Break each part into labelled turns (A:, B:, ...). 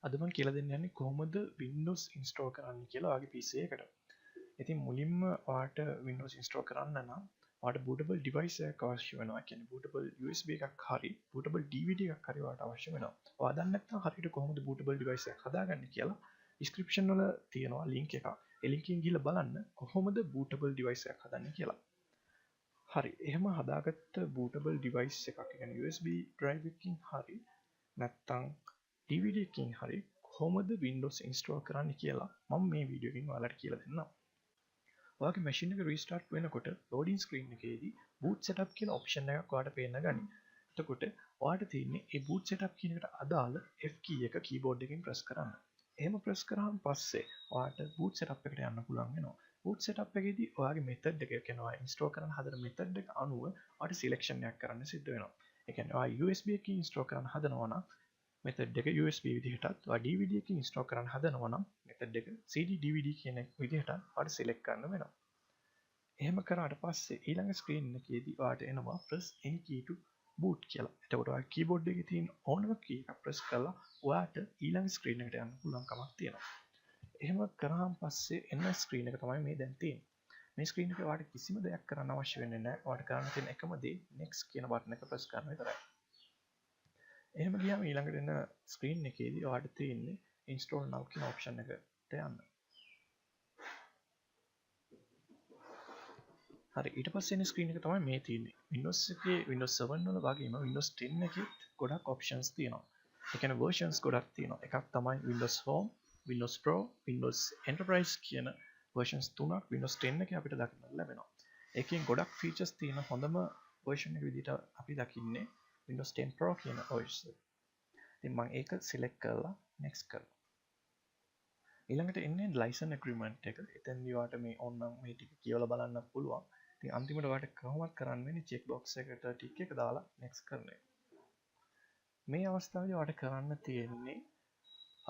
A: අද මම කියලා දෙන්න යන්නේ කොහොමද Windows install කරන්න කියලා ඔයාගේ PC එකට. ඉතින් මුලින්ම ඔයාට Windows install කරන්න නම් ඔයාට bootable device එකක් අවශ්‍ය වෙනවා. ඒ කියන්නේ bootable USB එකක් හරි bootable DVD එකක් හරි ඔයාට අවශ්‍ය වෙනවා. ඔයා දන්නේ නැත්නම් හරියට කොහොමද bootable device එකක් හදාගන්නේ කියලා description වල තියෙනවා link එකක්. ඒ link එකෙන් ගිහලා බලන්න කොහොමද bootable device එකක් හදන්නේ කියලා. හරි. එහෙම හදාගත්ත bootable device එකක්, ඒ කියන්නේ USB drive එකකින් හරි නැත්නම් DVD එකකින් හරි කොහොමද Windows install කරන්න කියලා මම මේ වීඩියෝ එකෙන් ඔයාලට කියලා දෙන්නම්. ඔයාගේ machine එක restart වෙනකොට loading screen එකේදී boot setup කියලා option එකක් ඔයාලට පේන්න ගනී. එතකොට ඔයාලට තියෙන්නේ ඒ boot setup කියන එකට අදාළ F key එක keyboard එකෙන් press කරන්න. එහෙම press කරාම පස්සේ ඔයාලට boot setup එකට යන්න පුළුවන් වෙනවා. boot setup එකේදී ඔයාගේ method එක කියනවා install කරන්න හදන method එක අනුව ඔයාලට selection එකක් කරන්න සිද්ධ වෙනවා. ඒ කියන්නේ ඔයා USB එකකින් install කරන්න හදනවා නම් method එක USB විදිහටත් ඔයා DVD එකකින් install කරන්න හදනවා නම් method එක CD DVD කියන විදිහට ඔයාලට select කරන්න වෙනවා. එහෙම කරාට පස්සේ ඊළඟ screen එකේදී ඔයාලට එනවා press any key to boot කියලා. එතකොට ඔයා keyboard එකේ තියෙන ඕනම key එකක් press කරලා ඔයාට ඊළඟ screen එකට යන්න පුළුවන් කමක් තියෙනවා. එහෙම කරාම පස්සේ එන screen එක තමයි මේ දැන් තියෙන්නේ. මේ screen එකේ ඔයාලට කිසිම දෙයක් කරන්න අවශ්‍ය වෙන්නේ නැහැ. ඔයාලට කරන්න තියෙන එකම දේ next කියන button එක press කරන විතරයි. එහෙම ගියාම ඊළඟට එන ස්ක්‍රීන් එකේදී ඔයාලට තියෙන්නේ install now කියන option එකට යන්න. හරි, ඊට පස්සේ එන ස්ක්‍රීන් එක තමයි මේ තියෙන්නේ. Windows එකේ Windows 7 වල වගේම Windows 10 එකෙත් ගොඩක් options තියෙනවා. ඒ කියන්නේ versions ගොඩක් තියෙනවා. එකක් තමයි Windows Home, Windows Pro, Windows Enterprise කියන versions තුනක් Windows 10 එකේ අපිට දකින්න ලැබෙනවා. ඒකෙන් ගොඩක් features තියෙන හොඳම version එක විදිහට අපි දකින්නේ Windows 10 Pro කියන OS එක. ඉතින් මම ඒක select කරලා next කරනවා. ඊළඟට එන්නේ license agreement එක. එතෙන්දී ඔයාලට මේ ඕනනම් මේ ටික කියවලා බලන්න පුළුවන්. ඉතින් අන්තිමට ඔයාලට කොහොමද කරන්න වෙන්නේ check box එකට ටික එක දාලා next කරන එක. මේ අවස්ථාවේදී ඔයාලට කරන්න තියෙන්නේ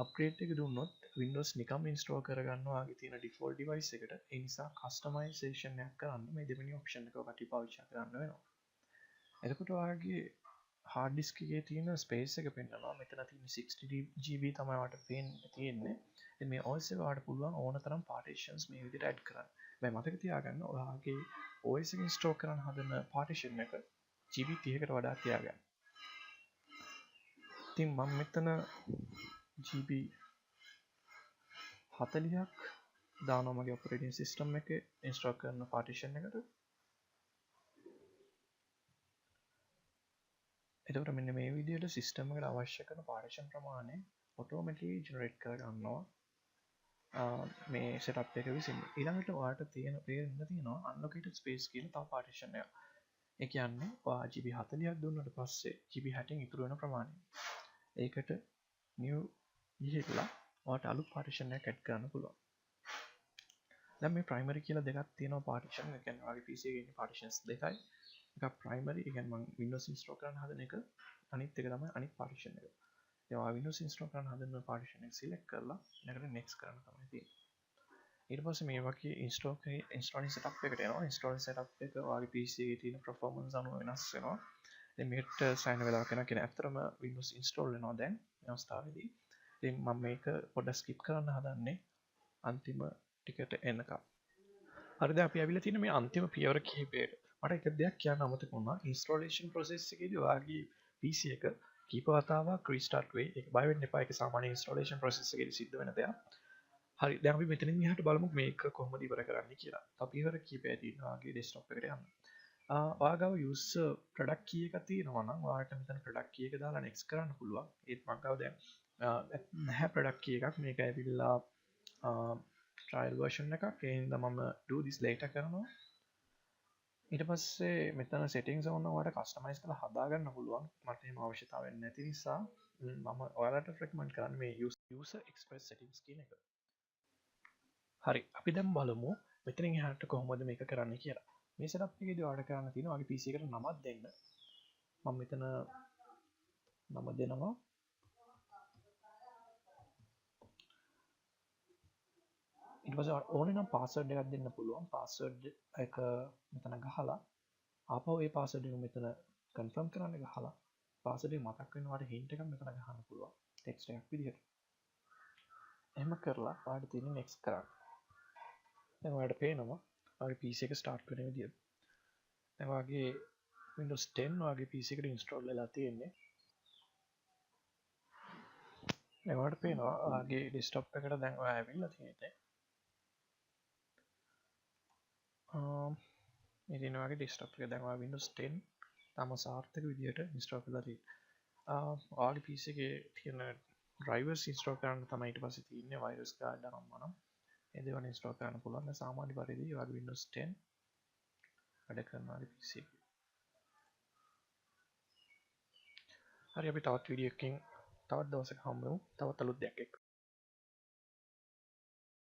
A: upgrade එක දුන්නොත් Windows නිකම් install කරගන්න ඔයාගේ තියෙන default device එකට. ඒ නිසා customization එකක් කරන්න මේ දෙවෙනි option එක ඔයාලට පාවිච්චි කරන්න වෙනවා. එතකොට ඔයාගේ hard disk එකේ තියෙන space එක පෙන්නනවා. මෙතන තියෙන 60GB තමයි ඔයාලට තියෙන්නේ. ඉතින් මේ OS එක ඔයාලට පුළුවන් ඕන තරම් partitions මේ විදිහට add කරන්න. හැබැයි මතක තියාගන්න ඔයාගේ OS එක install කරන්න හදන partition එක GB 30කට වඩා තියාගන්න. ඉතින් මම මෙතන GB 40ක් දානවා මගේ operating system එකේ install කරන partition එකට. එතකොට මෙන්න මේ විදිහට සිස්ටම් එකට අවශ්‍ය කරන partition ප්‍රමාණය automatically generate කරගන්නවා මේ setup එක විසින්. ඊළඟට ඔයාලට තියෙනවා unallocated space කියලා තව partition එකක්. ඒ කියන්නේ ඔයා GB 40ක් දුන්නාට පස්සේ GB 60න් ඉතුරු වෙන ප්‍රමාණය. ඒකට new ගිහිල්ලා ඔයාලට අලුත් partition එකක් add කරන්න පුළුවන්. දැන් මේ primary කියලා දෙකක් තියෙනවා partition. ඒ කියන්නේ ඔයාගේ PC එකේ ඉන්න partitions දෙකයි. එකක් primary, ඒ කියන්නේ මම Windows install කරන්න හදන එක. අනිත් එක තමයි අනිත් partition එක. ඉතින් ඔයා Windows install කරන්න හදන partition එක select කරලා ඊළඟට next කරන්න තමයි තියෙන්නේ. ඊට පස්සේ මේ වගේ installing setup එකට එනවා. installing setup එක ඔයාගේ PC එකේ තියෙන performance අනුව වෙනස් වෙනවා. ඉතින් මේකට sign වෙලාවක් යනවා කියන්නේ ඇත්තටම Windows install වෙනවා දැන් මේ අවස්ථාවේදී. ඉතින් මම මේක පොඩ්ඩක් skip කරන්න හදන්නේ අන්තිම ටිකට එනකම්. හරි, දැන් අපි ඇවිල්ලා තියෙන මේ අන්තිම පියවර කිහිපයට. මට එක දෙයක් කියන්න අමතක වුණා. installation process එකේදී ඔයාගේ PC එක කීප වතාවක් restart වෙයි. ඒක බය වෙන්න එපා. ඒක සාමාන්‍ය installation process එකේදී සිද්ධ වෙන දෙයක්. හරි, දැන් අපි මෙතනින් එහාට බලමු මේක කොහොමද ඉවර කරන්නේ කියලා. අපි ඉවර කීපය තියෙනවා ඔයාගේ desktop එකට යන්න. ඔයාගාව user product key එකක් තියෙනවා නම් ඔයාලට මෙතන product key එක දාලා next කරන්න පුළුවන්. ඒත් මම ගාව දැන් නැහැ product key එකක්. මේක ඇවිල්ලා trial version එකක්. ඒ හින්දා මම do this later කරනවා. ඊට පස්සේ මෙතන settings ඕන ඔයාලට customize කරලා හදාගන්න පුළුවන්. මට එහෙම අවශ්‍යතාවයක් නැති නිසා මම ඔයාලට recommend කරන්නේ මේ user express settings කියන එක. හරි, අපි දැන් බලමු මෙතනින් එහාට කොහොමද මේක කරන්න කියලා. මේ setup එකේදී ඔයාලට කරන්න තියෙනවා ඔයාගේ PC එකට නමක් දෙන්න. මම මෙතන නම දෙනවා. ඊට පස්සේ ඕනේ නම් password එකක් දෙන්න පුළුවන්. password එක මෙතන ගහලා ආපහු ඒ password එක මෙතන confirm කරන්න ගහලා password එක මතක් වෙනවාට hint එකක් මෙතන ගහන්න පුළුවන් text එකක් විදිහට. එහෙම කරලා පාට තියෙන නෙක්ස් කරන්න. දැන් ඔයාලට පේනවා ඔයාගේ PC එක ස්ටාර්ට් වෙන විදිය. දැන් ඔයාගේ Windows 10 ඔයාගේ PC එකට ඉන්ස්ටෝල් වෙලා තියෙන්නේ. දැන් ඔයාලට පේනවා ඔයාගේ ඩෙස්ක්ටොප් එකට දැන් ඔයා ඇවිල්ලා තියෙන්නේ. ඉතින් ඔයාගේ ඩෙස්ක්ටොප් එක දැන් ඔයා Windows 10 තාම සාර්ථක විදියට ඉන්ස්ටෝල් කරලා තියෙන්නේ. ඔයාගේ PC එකේ තියෙන drivers ඉන්ස්ටෝල් කරන්න තමයි ඊට පස්සේ තියෙන්නේ virus guard අරම්මනම්. ඒ දේවල් ඉන්ස්ටෝල් කරන්න පුළුවන්. දැන් සාමාන්‍ය පරිදි ඔයාගේ Windows 10 වැඩ කරනවා ඔයාගේ PC එකේ. හරි අපි තවත් වීඩියෝ එකකින් තවත් දවසක හම්බ වෙමු. තවත් අලුත් දෙයක් එක්ක.